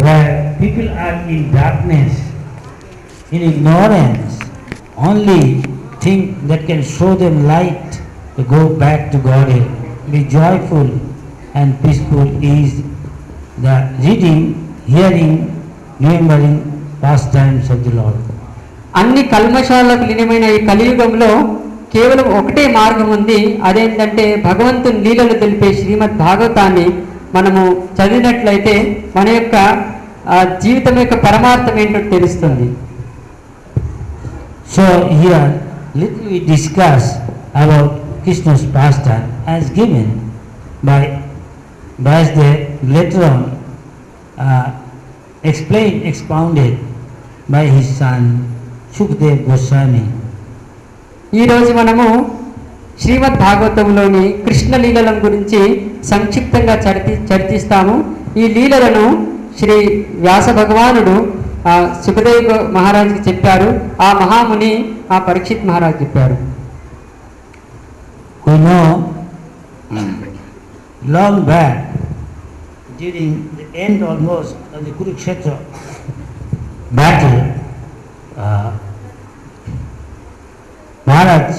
where people are in darkness, in ignorance, only thing that can show them light to go back to Godhead, be joyful and peaceful is the reading, hearing, remembering pastimes of the Lord. అన్ని కల్మషాలకు లీనమైన ఈ కలియుగంలో కేవలం ఒకటే మార్గం ఉంది. అదేంటంటే భగవంతుని లీలలు తెలిపే శ్రీమద్ భాగవతాన్ని మనము చదివినట్లయితే మన యొక్క జీవితం యొక్క పరమార్థం ఏంటో తెలుస్తుంది. So here little we discuss about Krishna's pastime as given by Vyasdev, later on expounded by his son Shukdev Goswami. ఈరోజు మనము శ్రీమద్ భాగవతంలోని కృష్ణ లీలల గురించి సంక్షిప్తంగా చర్చిస్తాము. ఈ లీలలను శ్రీ వ్యాస భగవానుడు సుఖదేవ్ మహారాజుకి చెప్పారు. ఆ మహాముని ఆ పరీక్షిత్ మహారాజు చెప్పారు. We know long back, during the end almost of the Kurukshetra battle, Maharaj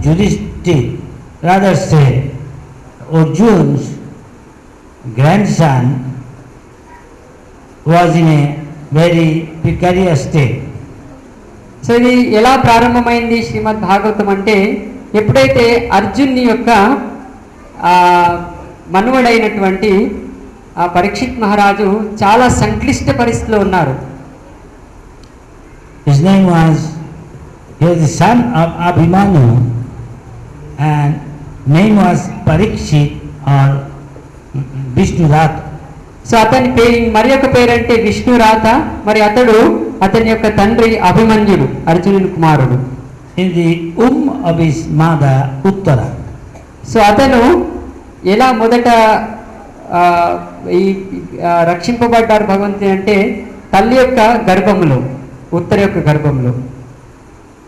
Yudhishthira rather said Arjun's grandson was in a very precarious state. So ఇది ఎలా ప్రారంభమైంది శ్రీమద్ భాగవతం అంటే, ఎప్పుడైతే అర్జున్ని యొక్క మనువడైనటువంటి ఆ పరీక్షిత్ మహారాజు చాలా సంక్లిష్ట పరిస్థితిలో ఉన్నారు. His name was, he was the son of Abhimanyu and name was Parikshit or Vishnuratha. So అతని పేరు మరి యొక్క పేరంటే విష్ణురాత. మరి అతని యొక్క తండ్రి అభిమన్యుడు, అర్జునుని కుమారుడు. In the of his mother Uttara. So అతను ఎలా మొదట ఈ రక్షింపబడ్డారు భగవంతుని అంటే తల్లి యొక్క గర్భములో, ఉత్తర యొక్క గర్భంలో.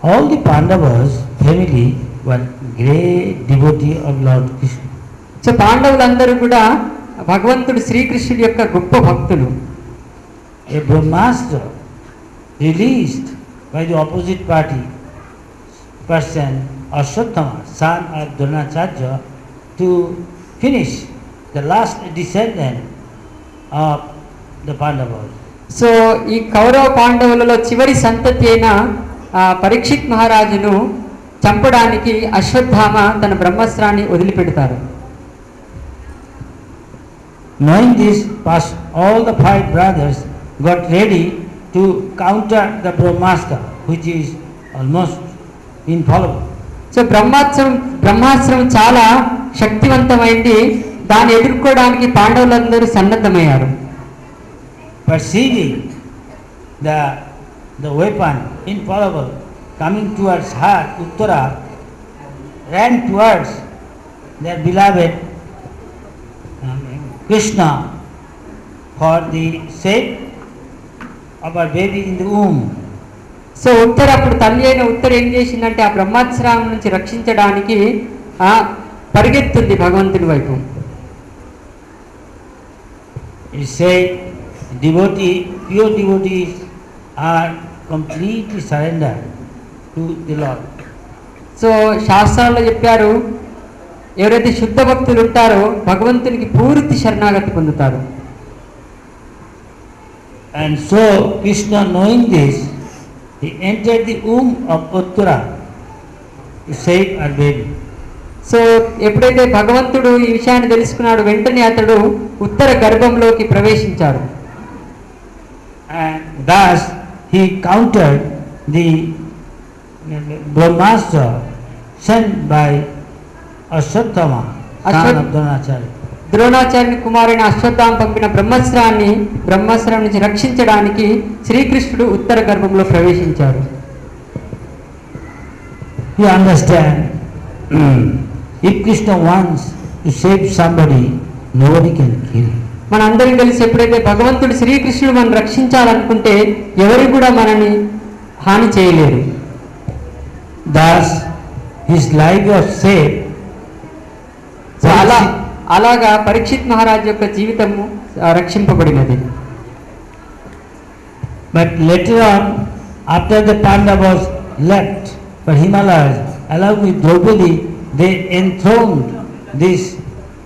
All the Pandavas family were great devotee of Lord Krishna. So పాండవులందరూ కూడా భగవంతుడు శ్రీకృష్ణుడి యొక్క గొప్ప భక్తులు. A Brahmastra released by the opposite party person Ashwatthama, son of Dronacharya, to finish the last descendant of the Pandavas. So ఈ కౌరవ పాండవులలో చివరి సంతతి అయిన పరీక్షిత్ మహారాజును చంపడానికి అశ్వత్థామ తన బ్రహ్మాస్త్రాన్ని వదిలిపెడతారు. Knowing this, all the 5 brothers got ready to counter the Brahmastra, which is almost infallible. So బ్రహ్మాస్త్రం చాలా శక్తివంతమైంది. దాన్ని ఎదుర్కోవడానికి పాండవులందరూ సన్నద్ధమయ్యారు. Perceiving the weapon infallible coming towards her, Uttara ran towards their beloved Krishna for the sake of her baby in the womb. So Uttara అప్పుడు తల్లి అయిన ఉత్తర ఏం చేసిందంటే ఆ బ్రహ్మాస్త్రం నుంచి రక్షించడానికి పరిగెత్తుంది భగవంతుని వైపు. It said pure devotees are completely surrendered to the Lord. So శాస్త్రాల్లో చెప్పారు, ఎవరైతే శుద్ధ భక్తులు ఉంటారో భగవంతునికి పూర్తి శరణాగతి పొందుతారు. And so Krishna, knowing this, he entered the womb of Uttara to save her baby. So ఎప్పుడైతే భగవంతుడు ఈ విషయాన్ని తెలుసుకున్నాడు, వెంటనే అతడు ఉత్తర గర్భంలోకి ప్రవేశించాడు. And thus he countered the Brahmastra sent by Ashwatthama, son of Dronacharya. ద్రోణాచార్యుని కుమారుని అశ్వత్థామ పంపిన బ్రహ్మాస్త్రం నుంచి రక్షించడానికి శ్రీకృష్ణుడు ఉత్తర గర్భంలో ప్రవేశించాడు. You understand, if Krishna wants to save somebody, nobody can kill him. మనందరం కలిసి ఎప్పుడైతే భగవంతుడు శ్రీకృష్ణుడు మనం రక్షించాలనుకుంటే ఎవరు కూడా మనని హాని చేయలేరు. Thus his life was saved అలాగా పరీక్షిత్ మహారాజ్ యొక్క జీవితము రక్షింపబడినది. But later on, after the Pandavas left for Himalayas, along with Draupadi, they enthroned this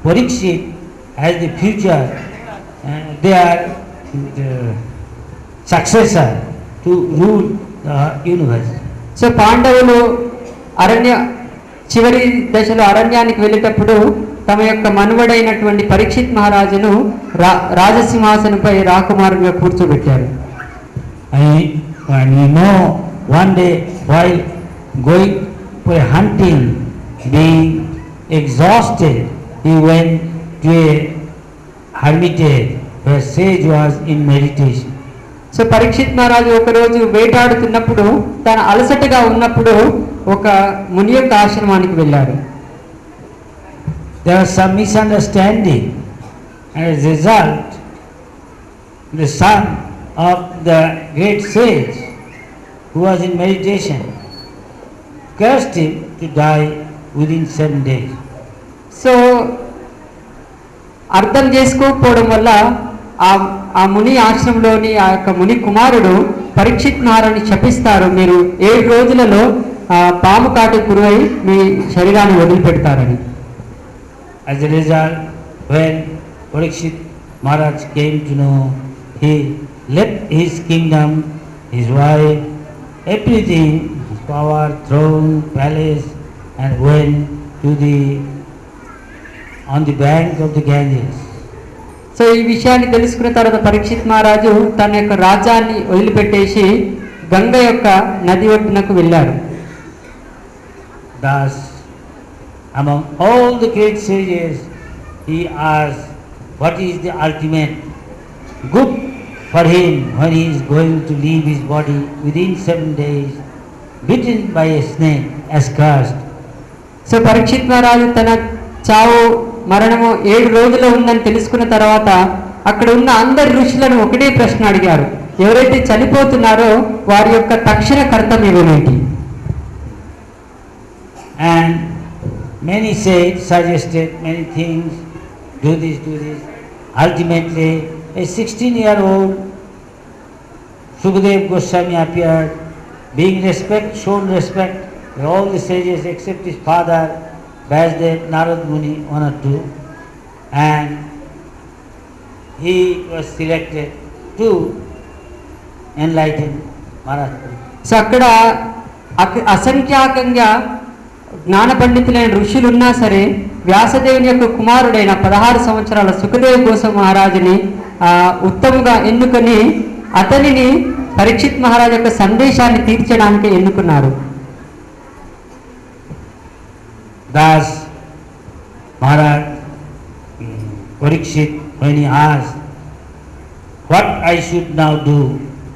Parikshit as the future, their successor to rule the universe. So పాండవులు చివరి దశలో అరణ్యానికి వెళ్ళేటప్పుడు తమ యొక్క మనువడైనటువంటి పరీక్షిత్ మహారాజును రాజసింహాసనంపై రాకుమారుగా కూర్చోబెట్టారు. And you know, one day while going for hunting, being exhausted, he went to a hermitage where sage was in meditation. So Parikshit మహారాజు ఒకరోజు వేటాడుతున్నప్పుడు తన అలసటగా ఉన్నప్పుడు ఒక ముని యొక్క ఆశ్రమానికి వెళ్ళారు. There was some misunderstanding, and as a result, the son of the great sage who was in meditation cursed him to die within 7 days. So అర్థం చేసుకోకపోవడం వల్ల ఆ ముని ఆశ్రమంలోని ఆ యొక్క ముని కుమారుడు పరీక్షిత్ మహారాజుని శపిస్తారు, మీరు 7 రోజులలో పాము కాటు గురై మీ శరీరాన్ని వదిలిపెడతారని. As a result, when Parikshit Maharaj came to know, he left his kingdom, his wife, everything, his power, throne, palace, and went to on the bank of the Ganges. So ఈ విషయాన్ని తెలుసుకున్న తర్వాత పరీక్షిత్ మహారాజు తన యొక్క రాజ్యాన్ని వదిలిపెట్టేసి గంగ యొక్క నది ఒడ్డునకు వెళ్ళారు. Thus, among all the great sages, he asked what is the ultimate good for him when he is going to leave his body within 7 days, bitten by a snake, as cursed. So Parikshit మహారాజు తన చావు మరణము 7 రోజుల్లో ఉందని తెలుసుకున్న తర్వాత అక్కడ ఉన్న అందరి ఋషులను ఒకటే ప్రశ్న అడిగారు, ఎవరైతే చనిపోతున్నారో వారి యొక్క తక్షణ కర్తవ్యం ఏంటి? And many suggested many things, do this. Ultimately, a 16-year-old Sukadeva Goswami appeared, being shown respect by all the sages except his father, Vyasdev, Narad Muni, 1 or 2, and he was selected to enlighten Maharaj. So అక్కడ అసంఖ్యాకంగా జ్ఞాన పండితులైన ఋషులు ఉన్నా సరే వ్యాసదేవుని యొక్క కుమారుడైన 16 సంవత్సరాల సుఖదేవ గోస్వామి మహారాజుని ఉత్తముగా ఎన్నుకొని అతనిని పరీక్షిత్ మహారాజు యొక్క సందేశాన్ని తీర్చడానికి ఎన్నుకున్నారు. Thus, Maharaj Parikshit, when he asked, what I should now do,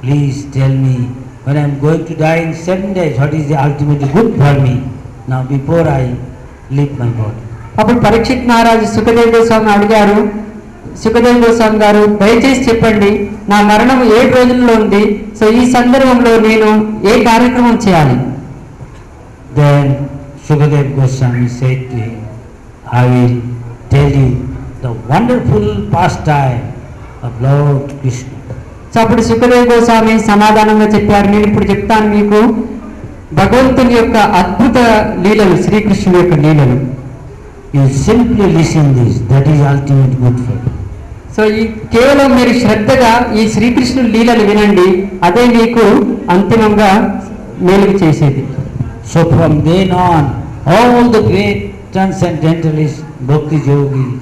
please tell me, when I am going to die in 7 days, what is the ultimate good for me, now before I leave my body. అప్పుడు పరీక్షిత్ మహారాజు సుఖదేవ్ గోస్వామి అడిగారు, సుఖదేవ్ గోస్వామి గారు దయచేసి చెప్పండి, నా మరణం 7 రోజుల్లో ఉంది, సో ఈ సందర్భంలో నేను ఏ కార్యక్రమం చేయాలి? Then Sukadeva Goswami said to him, I will tell you the wonderful pastime of Lord Krishna. So అప్పుడు సుఖదేవ్ గోస్వామి సమాధానంగా చెప్పారు, నేను ఇప్పుడు చెప్తాను మీకు భగవంతుని యొక్క అద్భుత లీలలు, శ్రీకృష్ణుని యొక్క లీలలు. You simply listen this, that is ultimate good for you. So ఈ కేవలం మీరు శ్రద్ధగా ఈ శ్రీకృష్ణుని లీలలు వినండి, అదే మీకు అంతిమంగా మేలు చేసేది. So from then on, all the great transcendentalists, bhakti yogis,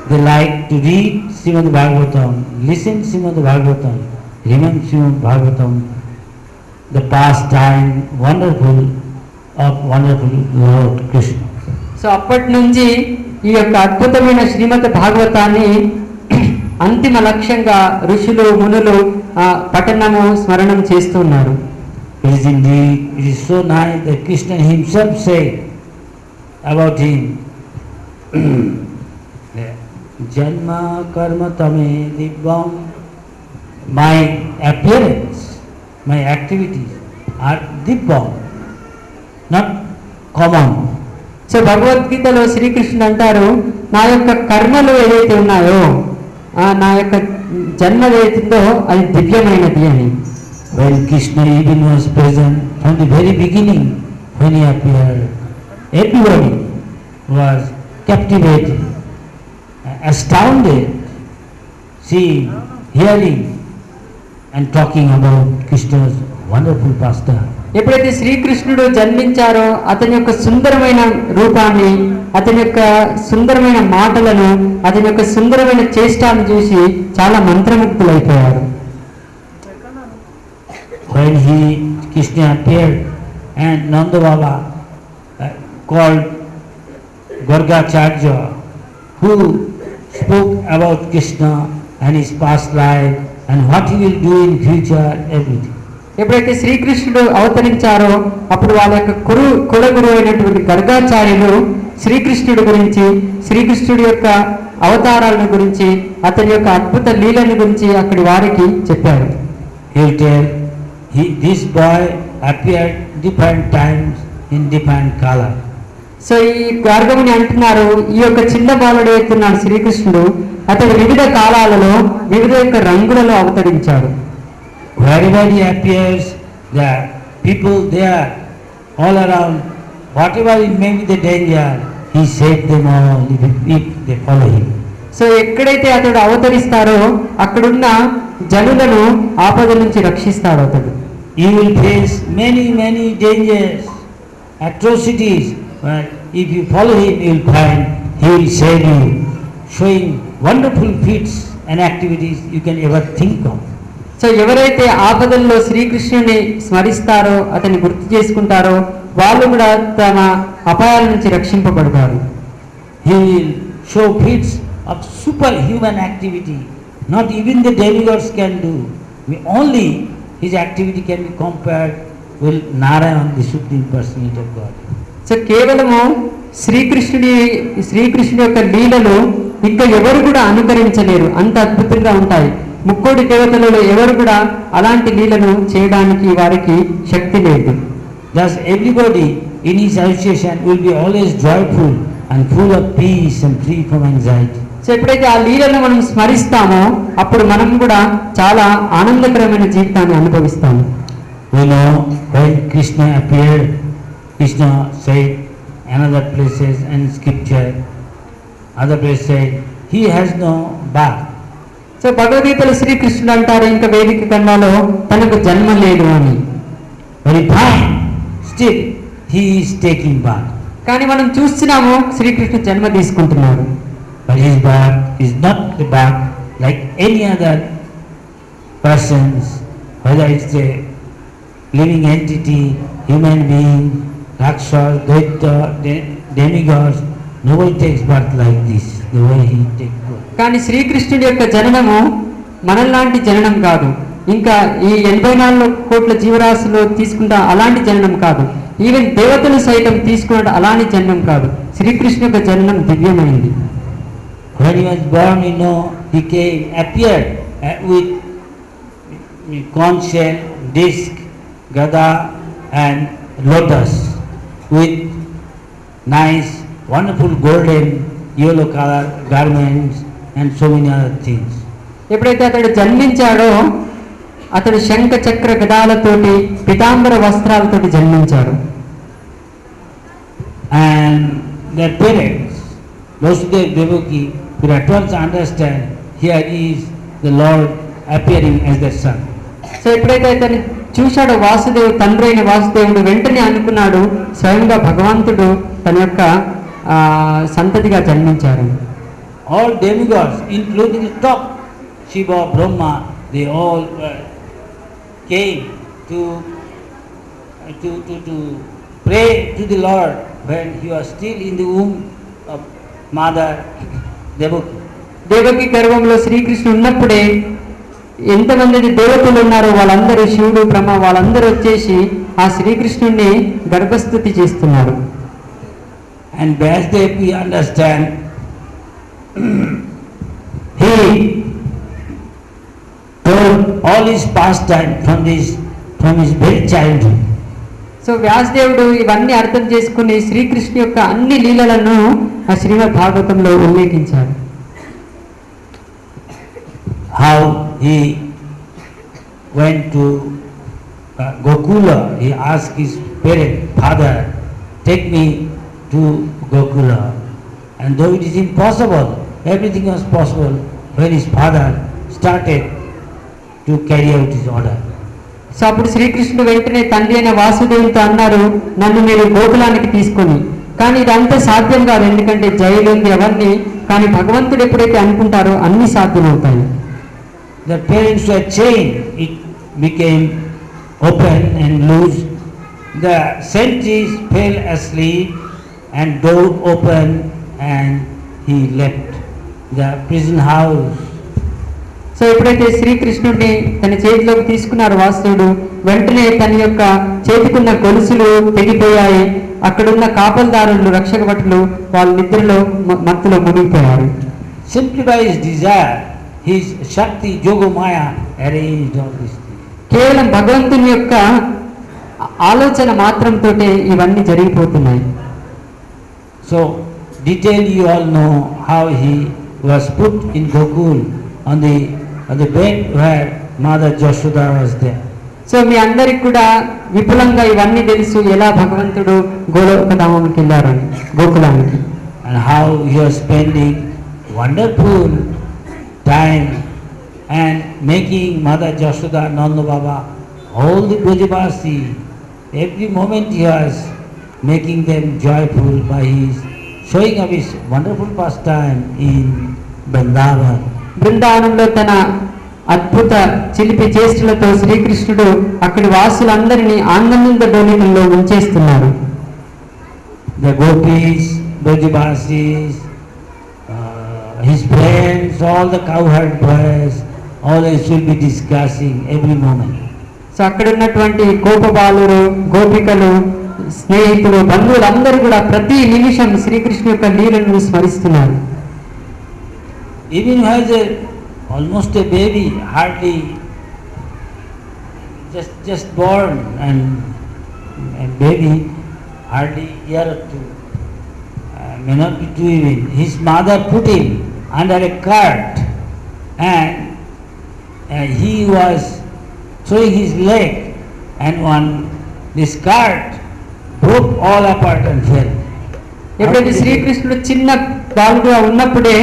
they like to read Srimad Bhagavatam, listen Srimad Bhagavatam, remember Srimad Bhagavatam, the pastime wonderful of wonderful Lord Krishna. So అప్పటి నుంచి ఈ యొక్క అద్భుతమైన శ్రీమద్ భాగవతాన్ని అంతిమ లక్ష్యంగా ఋషులు మునులు పఠనము స్మరణం చేస్తున్నారు. It is so nice that Krishna himself said about him, Janma karma tame divyam, my appearance, my activities are divyam, not common. So భగవద్గీతలో శ్రీకృష్ణుడు అంటారు, నా యొక్క కర్మలు ఏదైతే ఉన్నాయో నా యొక్క జన్మ ఏదైతుందో అది దివ్యమైనది అని. When Krishna even was present from the very beginning, when he appeared, everybody was captivated, astounded, seeing, hearing and talking about Krishna's wonderful pastime. ఎప్పుడైతే శ్రీకృష్ణుడు జన్మించారో అతని యొక్క సుందరమైన రూపాన్ని, అతని యొక్క సుందరమైన మాటలను, అతని యొక్క సుందరమైన చేష్టాలను చూసి చాలా మంత్రముగ్ధులైపోయారు. When Krishna appeared and Nanda Baba called Gargacharya, who spoke about Krishna and his past life and what he will do in future, everything. ఎప్పుడైతే శ్రీకృష్ణుడు అవతరించారో అప్పుడు వాళ్ళ యొక్క కులగురు అయినటువంటి గర్గాచార్యులు శ్రీకృష్ణుడి గురించి, శ్రీకృష్ణుడి యొక్క అవతారాలను గురించి, అతని యొక్క అద్భుత లీలను గురించి అక్కడి వారికి చెప్పారు. This boy appeared different times in different color. So ఈ గార్గముని అంటున్నారు, ఈ యొక్క చిన్న బాలుడు ఎత్తున్నాడు శ్రీకృష్ణుడు, అతడు వివిధ కాలాలలో వివిధ యొక్క రంగులలో అవతరించాడు. Wherever he appears, the people there all around, whatever it may be the danger, he saved them all if they follow him. So ఎక్కడైతే అతడు అవతరిస్తారో అక్కడున్న జనులను ఆపద నుంచి రక్షిస్తాడు అతడు. You will face many dangers, atrocities, but if you follow him, you will find he will save you, showing wonderful feats and activities you can ever think of. So ఎవరైతే ఆపదల్లో శ్రీకృష్ణుని స్మరిస్తారో, అతన్ని గుర్తు చేసుకుంటారో, వాళ్ళు కూడా తమ అపాయాల నుంచి రక్షింపబడతారు. He will show feats of superhuman activity, not even the demigods can do. Only his activity can be compared with Narayan, the Supreme Personality of God. So కేవలము శ్రీకృష్ణుడి యొక్క లీలలు ఇంకా ఎవరు కూడా అనుకరించలేరు, అంత అద్భుతంగా ఉంటాయి. ముక్కోటి దేవతలలో ఎవరు కూడా అలాంటి లీలను చేయడానికి వారికి శక్తి లేదు. Thus everybody in his association will be always joyful and full of peace and free from anxiety. So ఎప్పుడైతే ఆ లీలను మనం స్మరిస్తామో అప్పుడు మనం కూడా చాలా ఆనందకరమైన జీవితాన్ని అనుభవిస్తాము. We know when Krishna appeared, Krishna said another places and scripture, other place said he has no birth. So భగవద్గీతలో శ్రీకృష్ణుడు అంటారు ఇంకా వేదిక ఖండాలో తనకు జన్మ లేదు అని. Very fine, still he is taking birth. కానీ మనం చూస్తున్నాము శ్రీకృష్ణుడు జన్మ తీసుకుంటున్నాడు. But his birth is not the birth like any other persons, whether it's a living entity, human being, Rakshas, Daita, demigods, nobody takes birth like this, the way he takes birth. కానీ శ్రీకృష్ణుడి యొక్క జననము మనలాంటి జననం కాదు, ఇంకా ఈ 84 కోట్ల జీవరాశులు తీసుకుంటా అలాంటి జననం కాదు, ఈవెన్ దేవతలు సైతం తీసుకున్న అలాంటి జననం కాదు. శ్రీకృష్ణు యొక్క జననం దివ్యమైంది. When he was born, he appeared with conch shell, disc, gada and lotus, with nice, wonderful golden, yellow color garments and so many other things. ఎప్పుడైతే అతడు జన్మించాడో అతడు శంఖ చక్ర గదాలతోటి పీతాంబర వస్త్రాలతోటి జన్మించాడు. And their parents, Vasudeva Devaki, could at once understand here is the Lord appearing as their son. So ఎప్పుడైతే అతను చూశాడో తండ్రి అయిన వాసుదేవుడు వెంటనే అనుకున్నాడు స్వయంగా భగవంతుడు తన యొక్క సంతతిగా జన్మించారు. All demigods, including the top Shiva, Brahma, they all came to pray to the Lord when he was still in the womb of Mother Devaki. Devaki గర్భంలో శ్రీకృష్ణుడు ఉన్నప్పుడే ఎంతమంది దేవతలు ఉన్నారో వాళ్ళందరూ, శివుడు, బ్రహ్మ, వాళ్ళందరూ వచ్చేసి ఆ శ్రీకృష్ణుడిని గర్భస్థుతి చేస్తున్నారు. And Vyasdev, we understand, he told all his pastime from his very childhood. So వ్యాసదేవుడు ఇవన్నీ అర్థం చేసుకుని శ్రీకృష్ణు యొక్క అన్ని లీలలను ఆ శ్రీమద్ భాగవతంలో ఉల్లేఖించాడు. How he went to Gokula, he asked his parent, father, take me to Gokula. And though it is impossible, everything was possible when his father started to carry out his order. So అప్పుడు శ్రీకృష్ణుడు వెంటనే తండ్రి అయిన వాసుదేవునితో అన్నారు, నన్ను మీరు గోకులానికి తీసుకొని. కానీ ఇదంతా సాధ్యం కాదు, ఎందుకంటే జైలు ఉంది అవన్నీ. కానీ భగవంతుడు ఎప్పుడైతే అనుకుంటారో అన్ని సాధ్యమవుతాయి. The parents were chained, it became open and loose. The sentries fell asleep and door opened and he left the prison house. So ఎప్పుడైతే శ్రీకృష్ణుడిని తన చేతిలోకి తీసుకున్నారు వాసుదేవుడు, వెంటనే తన యొక్క చేతికున్న గొలుసులు తెగిపోయాయి. అక్కడున్న కాపల్దారులు, రక్షక భటులు వాళ్ళ నిద్రలో మత్తులో మునిగిపోయారు. Simply by his desire, his Shakti, Yogamaya arranged all these things. కేవలం భగవంతుని యొక్క ఆలోచన మాత్రంతో ఇవన్నీ జరిగిపోతున్నాయి. So, detail you all know how he was put in Gokul on the bed where Mother Jashoda was there. So మీ అందరికి కూడా విపులంగా ఇవన్నీ తెలుసు, ఎలా భగవంతుడు గోలోకధామానికి వెళ్ళారని, గోకులానికి. And how he was spending wonderful time and making Mother Jashoda, Nanda Baba, all the Brajavasi, every moment he was making them joyful by his showing of his wonderful pastime in Vrindavan. బృందావనంలో తన అద్భుత చిలిపి చేష్టలతో శ్రీకృష్ణుడు అక్కడి వాసులందరినీ ఆనంద డోలికల్లో ఉంచేస్తున్నారు. The gopis, Brajavasis, his friends, all the cowherd boys, all this will be discussing every moment. So అక్కడ ఉన్నటువంటి గోపబాలురు, గోపికలు, స్నేహితులు, బంధువులందరూ కూడా ప్రతి నిమిషం శ్రీకృష్ణు యొక్క లీలను స్మరిస్తున్నారు. Even who has almost a baby, hardly just born, and a baby hardly year or two, may not be two even. His mother put him under a cart, and he was throwing his leg, and this cart broke all apart and fell. ఎప్పుడైతే శ్రీకృష్ణుడు చిన్న బాలుడుగా ఉన్నప్పుడే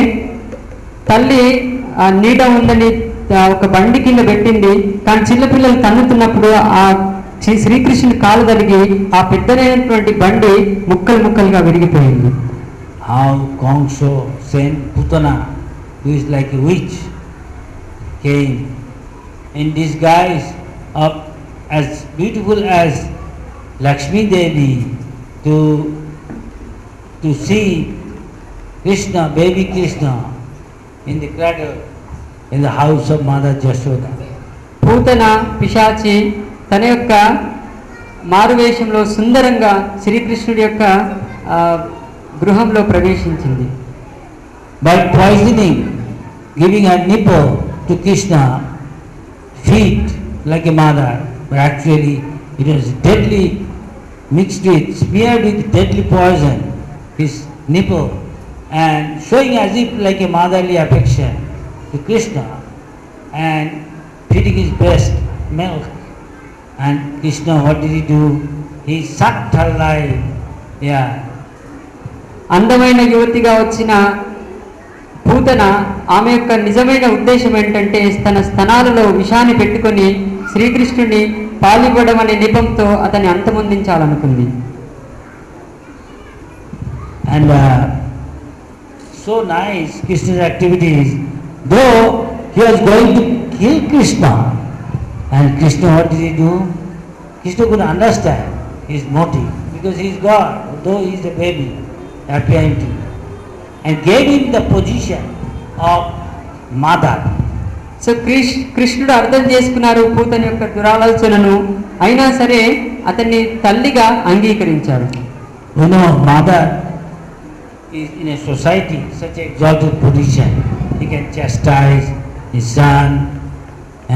తల్లి ఆ నీడ ఉందని ఒక బండి కింద పెట్టింది. కానీ చిన్నపిల్లలు తన్నుతున్నప్పుడు ఆ శ్రీకృష్ణుని కాలు తగిలి ఆ పెద్దనైనటువంటి బండి ముక్కలు ముక్కలుగా విరిగిపోయింది. How Kongso sent Putana, who is like a witch, came in disguise of as beautiful as Lakshmi Devi to see Krishna, baby Krishna, in the cradle in the house of Mother Jashoda. Putana పిశాచి తన యొక్క మారువేషంలో సుందరంగా శ్రీకృష్ణుడి యొక్క గృహంలో ప్రవేశించింది. By poisoning, giving a nipple to Krishna, feet like a mother, but actually it was deadly, mixed with, smeared with deadly poison, his nipple, and showing as if like a motherly affection to Krishna, and feeding his breast milk. And Krishna, what did he do? He sucked her life. Yeah. అందమైన యువతిగా వచ్చిన పూతన ఆమె యొక్క నిజమైన ఉద్దేశం ఏంటంటే తన స్తనాలలో విషాన్ని పెట్టుకొని శ్రీకృష్ణుని పాలివ్వడం అనే నిపంతో అతన్ని అంతమొందించాలనుకుంది. And so nice Krishna's activities, though he was going to kill Krishna, and Krishna, what did he do? Krishna could understand his motive, because he is God, though he is a baby appearing to him, and gave him the position of mother. So కృష్ణుడు అర్థం చేసుకున్నారు పూతన యొక్క దురాలోచనను, అయినా సరే అతన్ని తల్లిగా అంగీకరించారు. You know, mother is in a society such an exalted position. He can chastise his son.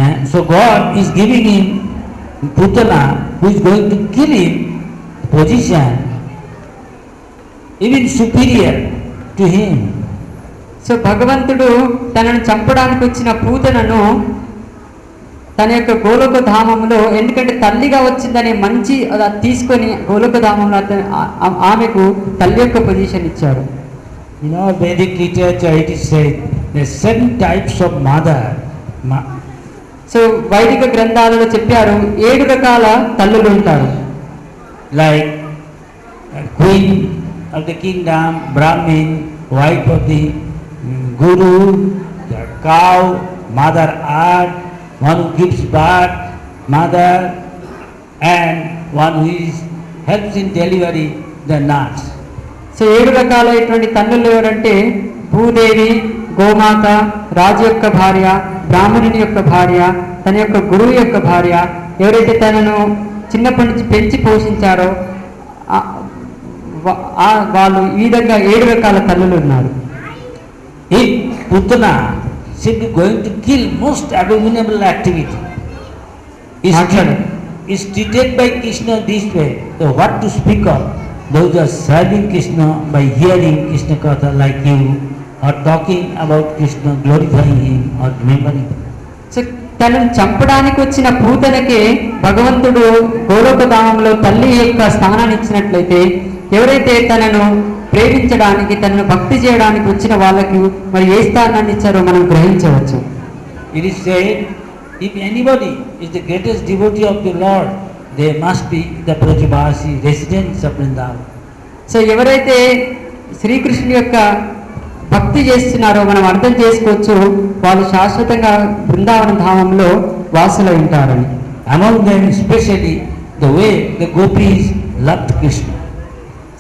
And so God is giving him Putana, who is going to kill him, position even superior to him. So భగవంతుడు తనను చంపడానికి వచ్చిన పూతనను తన యొక్క గోలోక ధామంలో, ఎందుకంటే తల్లిగా వచ్చిందనే మంచి అది తీసుకొని గోలోక ధామంలో ఆమెకు తల్లి యొక్క పొజిషన్ ఇచ్చారు. In our Vedic literature it is said there are 7 types of mother. So వైదిక గ్రంథాలలో చెప్పారు 7 రకాల తల్లులు ఉంటారు. Like queen of the kingdom, Brahmin, wife of the guru, the cow, mother earth, one who gives birth, mother, and one who helps in delivery, the nurse. So 7 రకాలైనటువంటి తల్లులు ఎవరంటే భూదేవి, గోమాత, రాజు యొక్క భార్య, బ్రాహ్మణుని యొక్క భార్య, తన యొక్క గురువు యొక్క భార్య, ఎవరైతే తనను చిన్నప్పటి నుంచి పెంచి పోషించారో వాళ్ళు ఈ విధంగా 7 రకాల తల్లులు ఉన్నారు. If Putana simply going to kill most abominable activity is treated by Krishna this way, so what to speak of those who are serving Krishna by hearing Krishna Katha like you, or talking about Krishna, glorifying him or remembering him. So తనను చంపడానికి వచ్చిన పూతనకే భగవంతుడు గోలోక ధామంలో తల్లి యొక్క స్థానాన్ని ఇచ్చినట్లయితే, ఎవరైతే తనను ప్రేమించడానికి, తనను భక్తి చేయడానికి వచ్చిన వాళ్ళకి మరి ఏ స్థానాన్ని ఇచ్చారో మనం గ్రహించవచ్చు. It is said, if anybody is the greatest devotee of the Lord, they must be the Brajavasi, residents of Vrindavan. So ఎవరైతే శ్రీకృష్ణుని యొక్క భక్తి చేస్తున్నారో మనం అర్థం చేసుకోవచ్చు, వాళ్ళు శాశ్వతంగా బృందావన ధామంలో వాసులై ఉంటారని. Among them especially the way the gopis loved Krishna.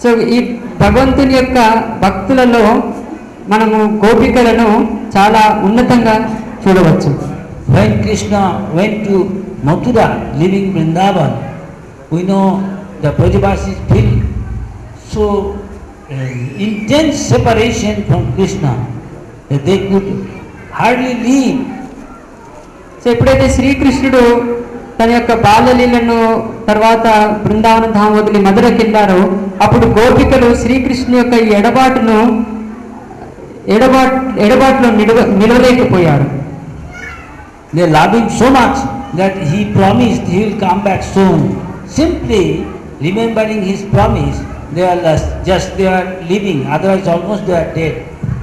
So ఈ భగవంతుని యొక్క భక్తులలో మనము గోపికలను చాలా ఉన్నతంగా చూడవచ్చు. When Krishna went to Mathura, leaving Vrindavan, we know the Brajavasis feel so intense separation from Krishna that they could hardly leave. So ఎప్పుడైతే శ్రీకృష్ణుడు తన యొక్క బాల్యలీలను తర్వాత బృందావన ధామ వదిలి మధురకి వెళ్ళారో, అప్పుడు గోపికలు శ్రీకృష్ణుని యొక్క ఈ ఎడబాటులో నిలవలేకపోయారు. They love him so much that he promised he will come back soon. Simply remembering his promise, they are they are living, otherwise almost they are dead.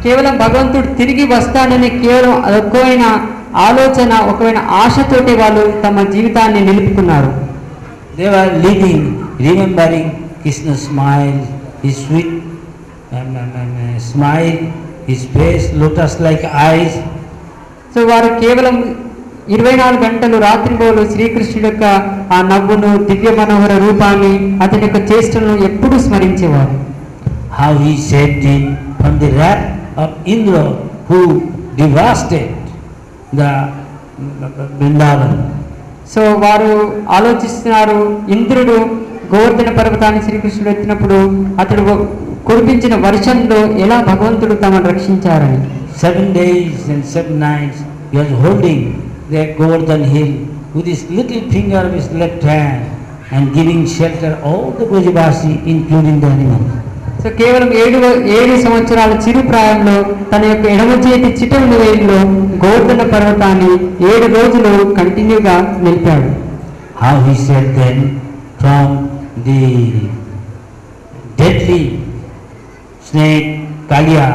కేవలం భగవంతుడు తిరిగి వస్తాడని కేవలం అదొక్కమైన ఆలోచన, ఒకమైన ఆశతోటి వాళ్ళు తమ జీవితాన్ని నిలుపుకున్నారు. They were living, remembering Krishna's smile, his sweet smile, his face, lotus-like eyes. So వారు కేవలం 24 గంటలు రాత్రింబోలు శ్రీకృష్ణుడి యొక్క ఆ నవ్వును, దివ్య మనోహర రూపాన్ని, అతని యొక్క చేష్టలను ఎప్పుడూ స్మరించేవారు. How he saved him from the wrath of Indra who devastated the Vrindavan. So వారు ఆలోచిస్తున్నారు, ఇంద్రుడు గోవర్ధన పర్వతాన్ని శ్రీకృష్ణుడు ఎత్తినప్పుడు అతడు కురిపించిన వర్షంలో ఎలా భగవంతుడు తమను రక్షించారని. 7 days and 7 nights he was holding the Govardhan hill with his little finger of his left hand and giving shelter all the Brajavasi, including the animals. So కేవలం 7 సంవత్సరాల చిరు ప్రాయంలో తన యొక్క ఎడమ చేతి చిటముల వేలిలో గోవర్ధన పర్వతాన్ని 7 రోజులు కంటిన్యూగా నిలిపాడు. How he saved them from the deadly snake Kaliya.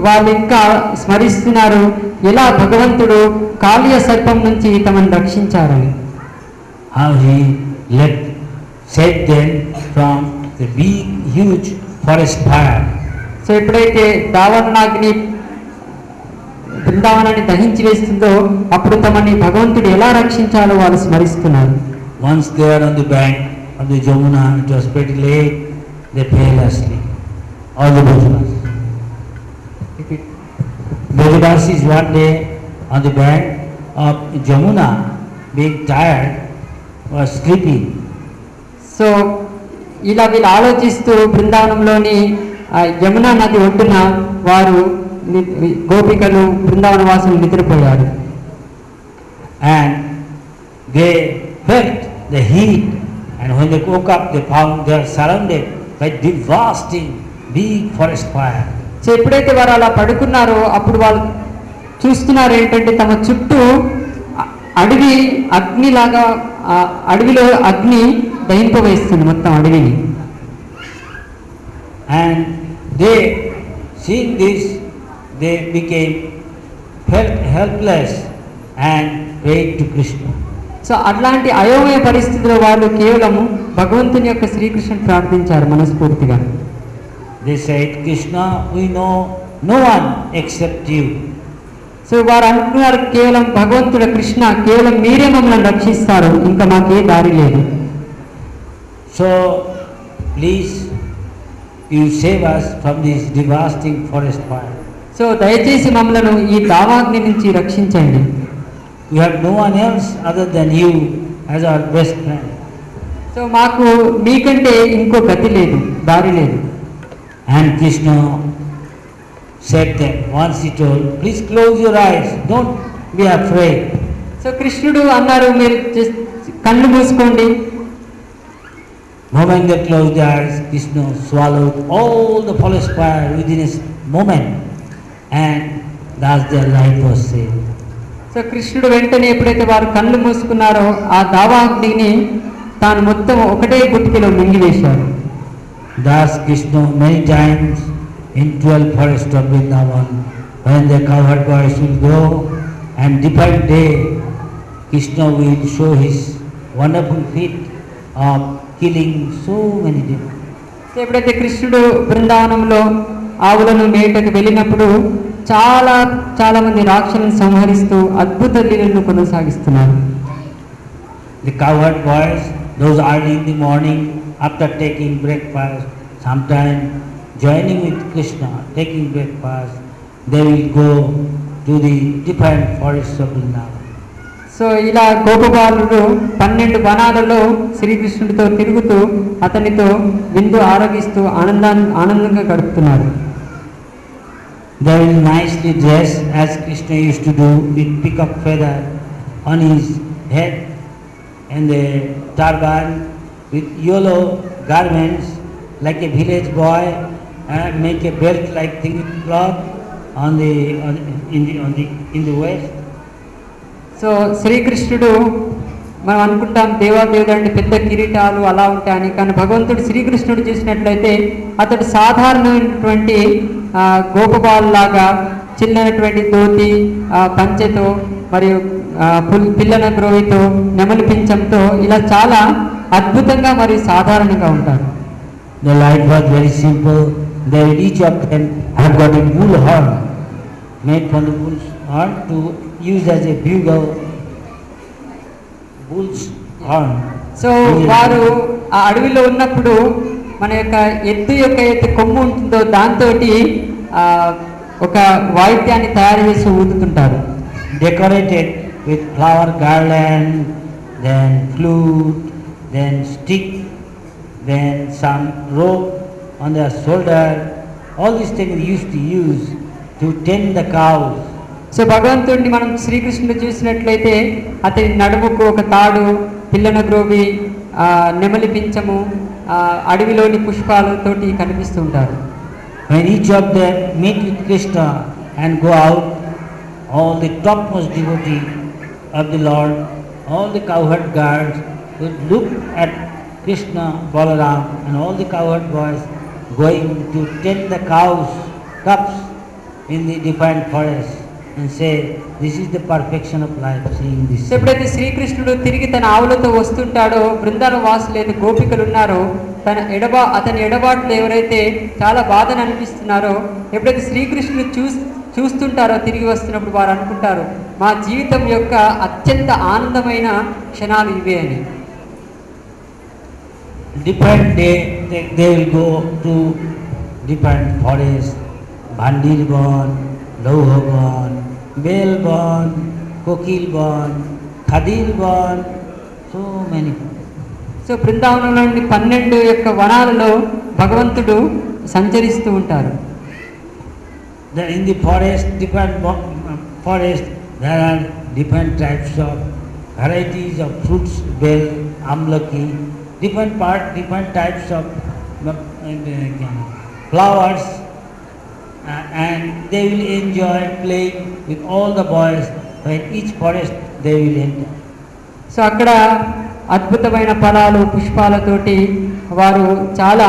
వాళ్ళు ఇంకా స్మరిస్తున్నారు ఎలా భగవంతుడు కాళియ సర్పం నుంచి తమను రక్షించారని. How he saved them from the big huge forest fire. So ఎప్పుడైతే దావాననాగ్ని బృందావనాన్ని దహించి వేస్తుందో అప్పుడు తమని భగవంతుడు ఎలా రక్షించాలో వాళ్ళు స్మరిస్తున్నారు. Once they are on the bank of the Jamuna, it was pretty late, they fell asleep. All the Brajavasis. Brajavasis one day on the bank of Jamuna, being tired, was sleeping. So ఇలా వీళ్ళు ఆలోచిస్తూ బృందావనంలోని యమునా నది ఒడ్డున వారు గోపికలు బృందావన వాసులు నిద్రపోయారు. And they felt the heat And when they woke up, they found they are surrounded by devastating big forest fire. So ఎప్పుడైతే వారు అలా పడుకున్నారో అప్పుడు వాళ్ళు చూస్తున్నారు ఏంటంటే తమ చుట్టూ అడవి అగ్నిలాగా అడవిలో అగ్ని దహింపవేస్తుంది మొత్తం అడవిని. And they, seeing this, they became helpless and prayed to Krishna. So అట్లాంటి అయోమయ పరిస్థితిలో వాళ్ళు కేవలము భగవంతుని యొక్క శ్రీకృష్ణుని ప్రార్థించారు మనస్ఫూర్తిగా. They said, Krishna, we know no one except you. So వారు అంటున్నారు కేవలం భగవంతుడు కృష్ణ కేవలం మీరే మమ్మల్ని రక్షిస్తారు, ఇంకా మాకే దారి లేదు. So please you save us from this devastating forest fire. So దయచేసి మమ్మలను ఈ దావాగ్ని నుంచి రక్షించండి. We have no one else other than you as our best friend. So మాకు మీకంటే ఇంకో గతి లేదు, దారి లేదు. And Krishna said that once he told, please close your eyes, don't be afraid. So కృష్ణుడు అన్నారు మీరు కళ్ళు మూసుకోండి. Moment they closed their eyes, Krishna swallowed all the forest fire within a moment, and thus their life was saved. So కృష్ణుడు వెంటనే ఎప్పుడైతే వారు కళ్ళు మూసుకున్నారో ఆ దావాగ్నిని తాను మొత్తం ఒకటే గుట్టిలో మింగివేశాడు. Thus Krishna many times in 12 forests of Vrindavan, when the cowherd boys will go and different day, Krishna will show his wonderful feat of killing so many demons. So ఎప్పుడైతే కృష్ణుడు బృందావనంలో ఆవులను మేటకు వెళ్ళినప్పుడు చాలా మంది రాక్షసులను సంహరిస్తూ అద్భుత లీలలను కొనసాగిస్తున్నారు. The cowherd boys, those early in the morning after taking breakfast, sometime joining with Krishna, taking breakfast, they will go to the different forests of Vrindavan. So ఇలా గోపబాలుడు 12 వనాలలో శ్రీకృష్ణుడితో తిరుగుతూ అతనితో విందు ఆరగిస్తూ ఆనందంగా గడుపుతున్నారు. They will nicely dress as Krishna used to do, with peacock feather on his head and the turban, with yellow garments like a village boy, and make a belt like thin cloth in the waist. So శ్రీకృష్ణుడు మనం అనుకుంటాం దేవాదేవుడు అంటే పెద్ద కిరీటాలు అలా ఉంటాయని, కానీ భగవంతుడు శ్రీకృష్ణుడు చూసినట్లయితే అతడు సాధారణమైనటువంటి గోపబాలులాగా చిన్నటువంటి ధోతి పంచెతో మరియు పిల్లన గ్రోవితో నెమలి పింఛంతో ఇలా చాలా అద్భుతంగా మరియు సాధారణంగా ఉంటారు. The life was very simple. They each of them have got a bull horn made from the bull's horn to use as a bugle. Bull's horn. So వారు ఆ అడవిలో ఉన్నప్పుడు మన యొక్క ఎత్తు కొమ్ము ఉంటుందో దాంతో ఒక వాయిద్యాన్ని తయారు చేసి ఊదుతుంటారు. Decorated with flower garland, then flute, then stick, then some rope on their shoulder. All these things they used to use to tend the cows. So భగవంతుడిని మనం శ్రీకృష్ణుడు చూసినట్లయితే అతని నడుముకు ఒక తాడు, పిల్లన గ్రోవి, నెమలి పింఛము, అడవిలోని పుష్పాలతోటి కనిపిస్తూ ఉంటారు. When each of them meet with Krishna and go out, all the topmost devotee of the Lord, all the cowherd guards would look at Krishna, Balaram and all the cowherd boys going to tend the cows, cubs in the different forests and say, this is the perfection of life, seeing this. ఎప్పుడైతే శ్రీకృష్ణుడు తిరిగి తన ఆవులతో వస్తుంటాడో బృందావన వాసులైన గోపికలు ఉన్నారో అతని ఎడబాట్లు ఎవరైతే చాలా బాధను అనిపిస్తున్నారో ఎప్పుడైతే శ్రీకృష్ణుడు చూస్తుంటారో తిరిగి వస్తున్నప్పుడు వారు అనుకుంటారు మా జీవితం యొక్క అత్యంత ఆనందమైన క్షణాలు ఇవే అని. Different day they will go to different forests, Bhandirban, Lauhaban, Belban, Kokilban, Khadirban, so many. So బృందావనంలోని 12 యొక్క వనాలలో భగవంతుడు సంచరిస్తూ ఉంటారు. In the forest, different forest, there are different types of varieties of fruits, bel, amlaki, different types of flowers, and they will enjoy playing with all the boys when each forest they will enter. So అక్కడ అద్భుతమైన ఫలాలు పుష్పాలతోటి వారు చాలా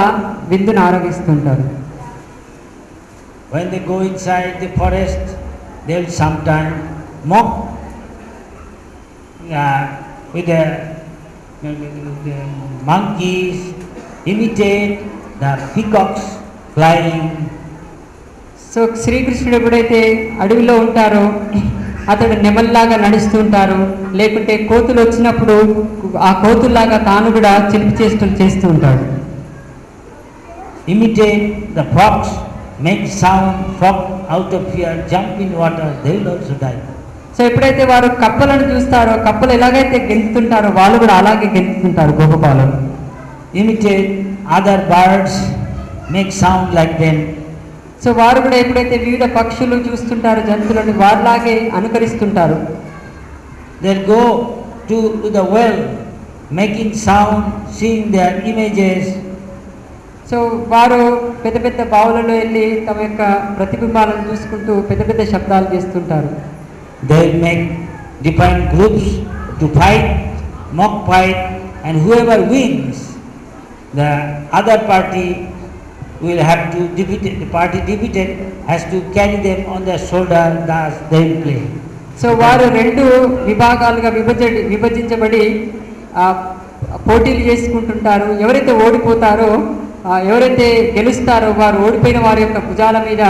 విందును ఆరగిస్తుంటారు. When they go inside the forest, they will sometimes mock with the monkeys, imitate the peacocks flying. So శ్రీకృష్ణుడు ఎప్పుడైతే అడవిలో ఉంటారో అతడు నెమల్లాగా నడుస్తుంటారు, లేకుంటే కోతులు వచ్చినప్పుడు ఆ కోతుల్లాగా తాను కూడా చిలిపి చేస్తూ ఉంటాడు. Imitate the frogs, make sound, frog out of fear, jump in water, they will also die. So ఎప్పుడైతే వారు కప్పలను చూస్తారో కప్పలు ఎలాగైతే గెంతుతుంటారో వాళ్ళు కూడా అలాగే గెంతుతుంటారు గోపబాలులు. Imitate other birds, make sound like them. So వారు కూడా ఎప్పుడైతే వివిధ పక్షులు చూస్తుంటారో జంతువులను వారిలాగే అనుకరిస్తుంటారు. They'll go to the well, making sound, seeing their images. So వారు పెద్ద పెద్ద బావులలో వెళ్ళి తమ యొక్క ప్రతిబింబాలను చూసుకుంటూ పెద్ద పెద్ద శబ్దాలు చేస్తుంటారు. They'll make different groups to fight, mock fight, and whoever wins, the other party will have to defeat, the party defeated has to carry them on their shoulder, thus they will play. So వారు రెండు విభాగాలుగా విభజించబడి పోటీలు చేసుకుంటుంటారు. ఎవరైతే ఓడిపోతారో ఎవరైతే గెలుస్తారో వారు ఓడిపోయిన వారి యొక్క భుజాల మీద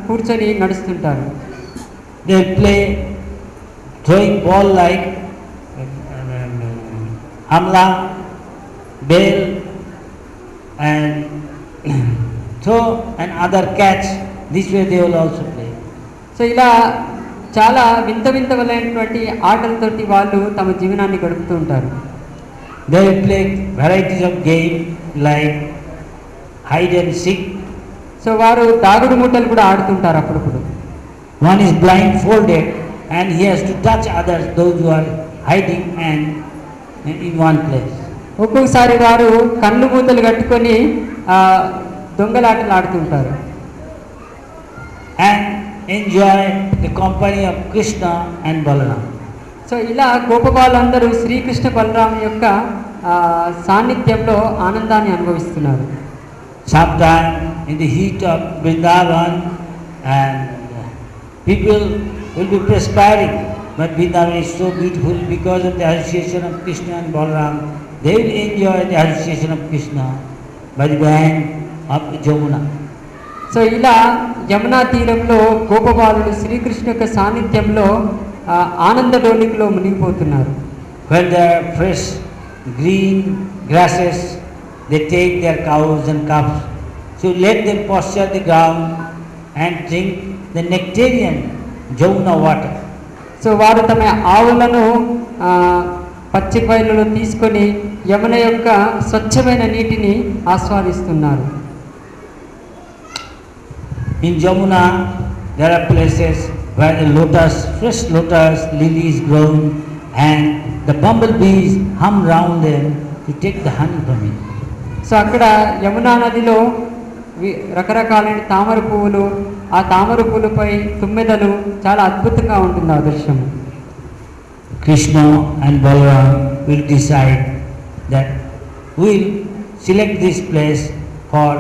కూర్చొని నడుస్తుంటారు. They play throwing ball like amla, bell, and throw and other catch. This way they will also play. So ఇలా చాలా వింత వింతమైనటువంటి ఆటలతోటి వాళ్ళు తమ జీవనాన్ని గడుపుతూ ఉంటారు. They will play varieties of game like hide and seek. So వారు దాగుడు మూటలు కూడా ఆడుతుంటారు అప్పుడప్పుడు. One is blindfolded and he has to touch others, those who are hiding and in one place. ఒక్కొక్కసారి వారు కళ్ళు మూతలు కట్టుకొని దొంగలాటలు ఆడుతుంటారు. And enjoy the company of Krishna and Balaram. So ఇలా గోపబాలందరూ శ్రీకృష్ణ బలరాం యొక్క సాన్నిధ్యంలో ఆనందాన్ని అనుభవిస్తున్నారు. Sometime in the heat of Vrindavan, and people will be perspiring, but Vrindavan is so beautiful because of the association of Krishna and Balaram. They will enjoy the association of Krishna by the bank of Jamuna. So ఇలా యమునా తీరంలో గోపబాలుడు శ్రీకృష్ణ యొక్క సాన్నిధ్యంలో ఆనంద డోలికలో మునిగిపోతున్నారు. When there are fresh green grasses, they take their cows and calves, so let them posture the ground and drink the nectarian Jamuna water. So వారు తమ ఆవులను పచ్చి బయలులో తీసుకొని యమున యొక్క స్వచ్ఛమైన నీటిని ఆస్వాదిస్తున్నారు. In Jamuna, there are places where the lotus, fresh lotus lilies grow, and the bumblebees hum round them to take the honey from it. So అక్కడ యమునా నదిలో రకరకాలైన తామర పువ్వులు, ఆ తామర పువ్వులపై తుమ్మెదలు, చాలా అద్భుతంగా ఉంటుంది ఆ దృశ్యం. Krishna and Balaram will decide that we will select this place for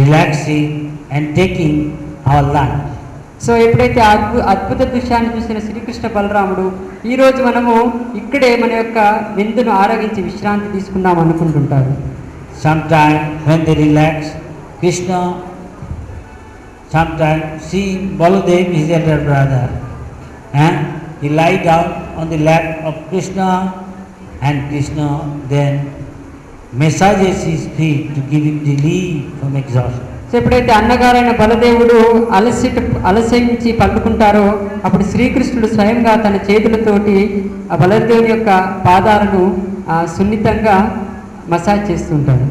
relaxing and taking our lunch. So ఎప్పుడైతే అద్భుత దృశ్యాన్ని చూసిన శ్రీకృష్ణ బలరాముడు ఈరోజు మనము ఇక్కడే మన యొక్క విందును ఆరగించి విశ్రాంతి తీసుకుందాం అనుకుంటుంటారు. Sometime when they relax, Krishna, sometime seeing Baladev, his elder brother, and he lie down on the lap of Krishna, and Krishna then massages his feet to give him relief from exhaustion. So ఎప్పుడైతే అన్నగారైన బలదేవుడు అలసించి పట్టుకుంటారో అప్పుడు శ్రీకృష్ణుడు స్వయంగా తన చేతులతోటి ఆ బలదేవుని యొక్క పాదాలను సున్నితంగా massage చేస్తుంటాడు.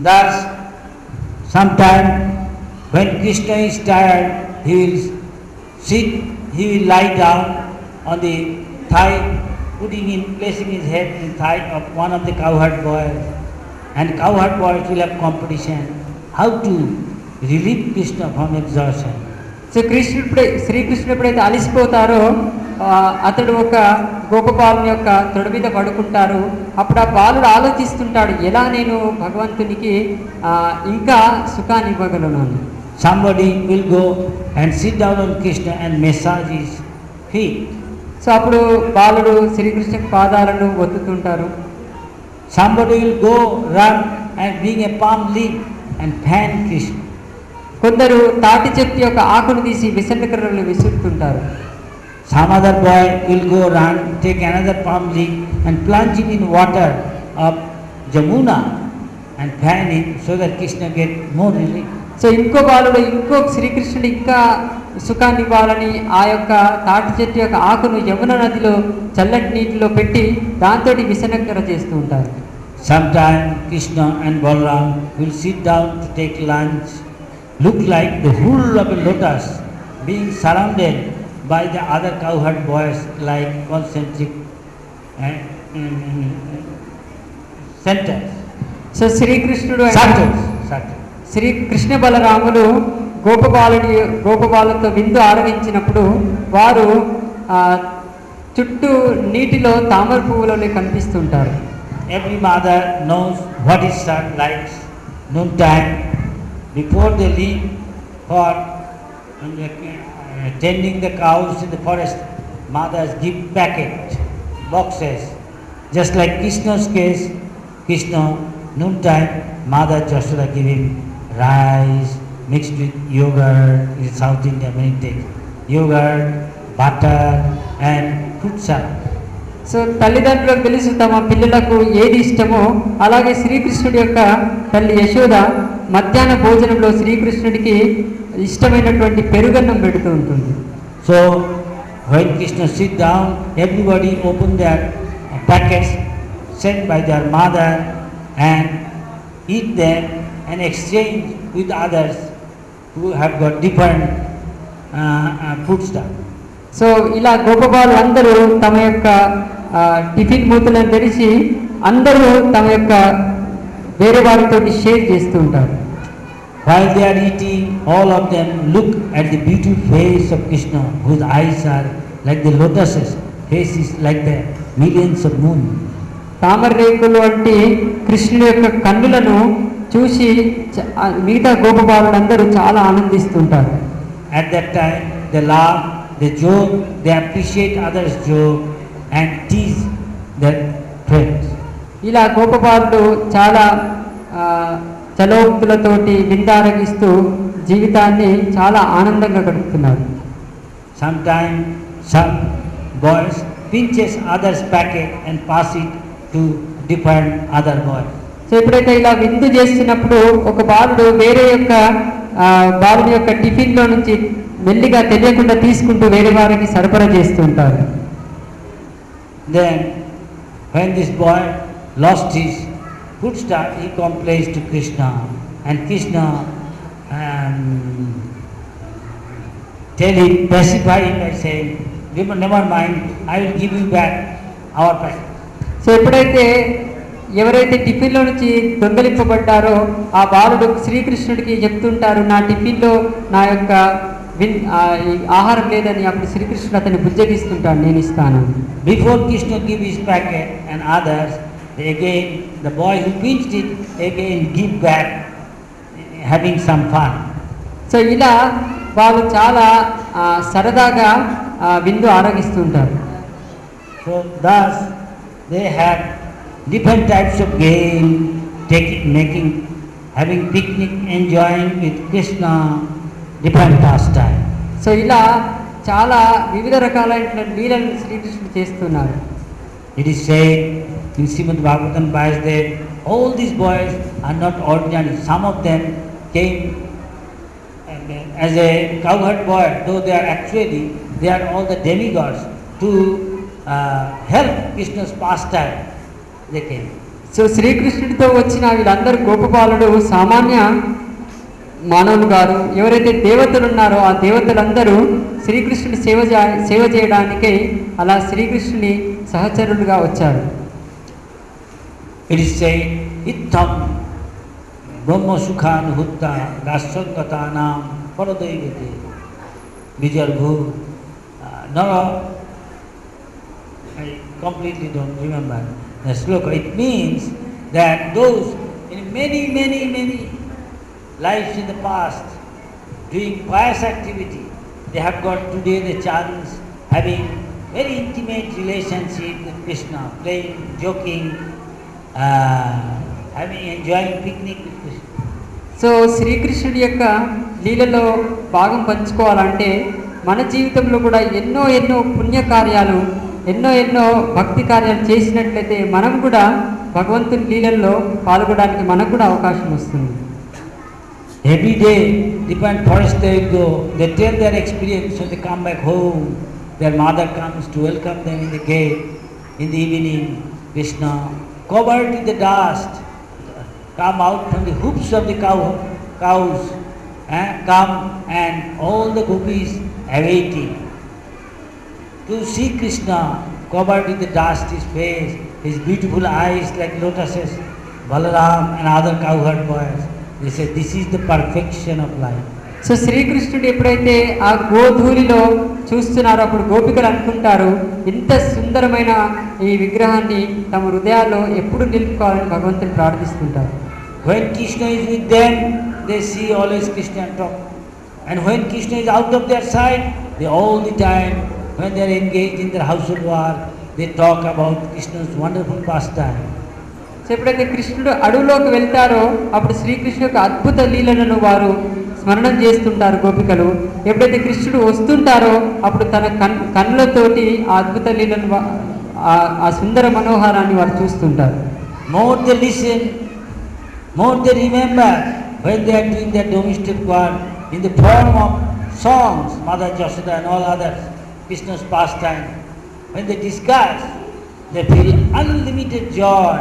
Thus, sometime when Krishna is tired, he will sit, he will lie down on the thigh placing his head in thigh of one of the cowherd boys, and cowherd boys will have competition how to relieve Krishna from exhaustion. So శ్రీకృష్ణుడు ఎప్పుడైతే అలసిపోతారో అతడు ఒక గోపబాలుని యొక్క తొడ మీద పడుకుంటారు. అప్పుడు ఆ బాలుడు ఆలోచిస్తుంటాడు, ఎలా నేను భగవంతునికి ఇంకా సుఖాన్ని ఇవ్వగలను. Somebody will go and sit down on Krishna and massage his feet. So అప్పుడు బాలుడు శ్రీకృష్ణ పాదాలను ఒత్తుతుంటారు. Somebody will go run and bring a palm leaf and fan Krishna. కొందరు తాటి చెట్టు యొక్క ఆకును తీసి విసనకర్రలు విసురుతుంటారు. Some other boy will go run, take another palm leaf and plunge it in water of Jamuna and fan it so that Krishna get more relief. So ఇంకో బాలుడు శ్రీకృష్ణుడు ఇంకా సుఖాన్ని ఇవ్వాలని ఆ యొక్క తాటి చెట్టు యొక్క ఆకును యమున నదిలో చల్లటి నీటిలో పెట్టి దాంతో విసనకర చేస్తూ ఉంటారు. Sometimes Krishna and Balaram will sit down to take lunch, look like the whole of a lotus being surrounded by the other cowherd boys like concentric centers. So శ్రీకృష్ణుడు కృష్ణ బలరాములు గోపబాలతో విందు ఆరగించినప్పుడు వారు చుట్టూ నీటిలో తామర పువ్వులలో కనిపిస్తుంటారు. Every mother knows what his son likes. Noontime, before they leave for tending the cows in the forest, mothers give packet, boxes. Just like Krishna's case, Krishna, noontime, Mother Yashoda give him rice mixed with yogurt. In South India many things, yogurt, butter and fruit salad. So తల్లిదండ్రులకు తెలుసు తమ పిల్లలకు ఏది ఇష్టమో, అలాగే శ్రీకృష్ణుడి యొక్క తల్లి యశోద మధ్యాహ్న భోజనంలో శ్రీకృష్ణుడికి ఇష్టమైనటువంటి పెరుగన్నం పెడుతూ ఉంటుంది. So when Krishna sit down, everybody open their packets sent by their mother and eat them and exchange with others who have got different food stuff. So ఇలా గోపబాలు అందరూ తమ యొక్క టిఫిన్ మూతలను తెరిచి అందరూ తమ యొక్క వేరే వారితో షేర్ చేస్తూ ఉంటారు. While they are eating, all of them look at the beautiful face of Krishna, whose eyes are like the lotuses, face is like the millions of moon. తామర రేకులు వంటి కృష్ణుడి యొక్క కన్నులను చూసి మిగతా గోపబాలులందరూ చాలా ఆనందిస్తుంటారు. At that time, they laugh, they joke, they appreciate others' joke and tease their friends. ఇలా గోపబాలుడు చాలా చలోక్తులతోటి విందారగిస్తూ జీవితాన్ని చాలా ఆనందంగా గడుపుతున్నారు. Sometimes some boys pinches others' packet and pass it to different other boys. So ఎప్పుడైతే ఇలా విందు చేస్తున్నప్పుడు ఒక బాలుడు వేరే యొక్క బాలుడి యొక్క టిఫిన్లో నుంచి మెల్లిగా తెలియకుండా తీసుకుంటూ వేరే వారికి సరఫరా చేస్తుంటారు. Then when this boy lost his food stuff, he complains to Krishna, and Krishna tell him, pacify him by saying, never mind, I will give you back our packet. So ఎప్పుడైతే ఎవరైతే టిఫిన్లో నుంచి దొంగలింపబడ్డారో ఆ బాలుడు శ్రీకృష్ణుడికి చెప్తుంటారు, నా టిఫిన్లో నా యొక్క ఆహారం లేదని. అప్పుడు శ్రీకృష్ణుడు అతన్ని బుజ్జగిస్తుంటాడు, నేను ఇస్తాను. Before Krishna give his packet and others, again the boy who pinched it again give back, having some fun. So ఇలా వాళ్ళు చాలా సరదాగా విందు ఆరగిస్తుంటారు. So thus they have different types of game, having picnic, enjoying with Krishna, different pastime. So ఇలా చాలా వివిధ రకాలైన లీలలు శ్రీకృష్ణుడు చేస్తున్నారు. It is said in Srimad Bhagavatam Vasudev, all these boys are not ordinary. Some of them came as a cowherd boy, though they are all the demigods to help Krishna's pastime. They came. So శ్రీకృష్ణుడితో వచ్చిన వీళ్ళందరూ గోపబాలుడు సామాన్య మానవులు గారు. ఎవరైతే దేవతలు ఉన్నారో ఆ దేవతలందరూ శ్రీకృష్ణుడి సేవ చేయడానికై అలా శ్రీకృష్ణుని సహచరులుగా వచ్చారు. It is said, Itham Brahma Sukhanuhutta Rasangatanam Paradevate Vijarbhu. No, I completely don't remember the sloka. It means that those in many lives in the past doing pious activity, they have got today the chance having very intimate relationship with Krishna, playing, joking, enjoying picnic with Krishna. So శ్రీకృష్ణుడి యొక్క లీలలో భాగం పంచుకోవాలంటే మన జీవితంలో కూడా ఎన్నో ఎన్నో పుణ్యకార్యాలు ఎన్నో భక్తి కార్యాలు చేసినట్లయితే మనం కూడా భగవంతుని లీలల్లో పాల్గొనడానికి మనకు కూడా అవకాశం వస్తుంది. Every day, different forests they go, they tell their experience when they come back home. Their mother comes to welcome them in the gate. In the evening, Krishna, covered with the dust, come out from the hoofs of the cows, come and all the gopis awaiting to see Krishna covered with the dust, his face, his beautiful eyes like lotuses, Balaram and other cowherd boys. They said, this is the perfection of life. So శ్రీకృష్ణుడు ఎప్పుడైతే ఆ గోధూళిలో చూస్తున్నారో అప్పుడు గోపికలు అనుకుంటారు ఇంత సుందరమైన ఈ విగ్రహాన్ని తమ హృదయాల్లో ఎప్పుడు నిలుపుకోవాలని భగవంతుని ప్రార్థిస్తుంటారు. When Krishna is with them, they see always Krishna talk. And when Krishna is out of their sight, they all the time, when they are engaged in their household work, they talk about Krishna's wonderful pastime. So ఎప్పుడైతే కృష్ణుడు అడవులోకి వెళ్తారో అప్పుడు శ్రీకృష్ణుడు యొక్క అద్భుత లీలలను వారు స్మరణం చేస్తుంటారు గోపికలు. ఎప్పుడైతే కృష్ణుడు వస్తుంటారో అప్పుడు తన కన్నులతోటి ఆ అద్భుత లీలను ఆ సుందర మనోహారాన్ని వారు చూస్తుంటారు. More they listen, more they remember when they are doing their domestic work in the form of songs, Mother Yashoda and all others, Krishna's pastime. When they discuss, they feel unlimited joy.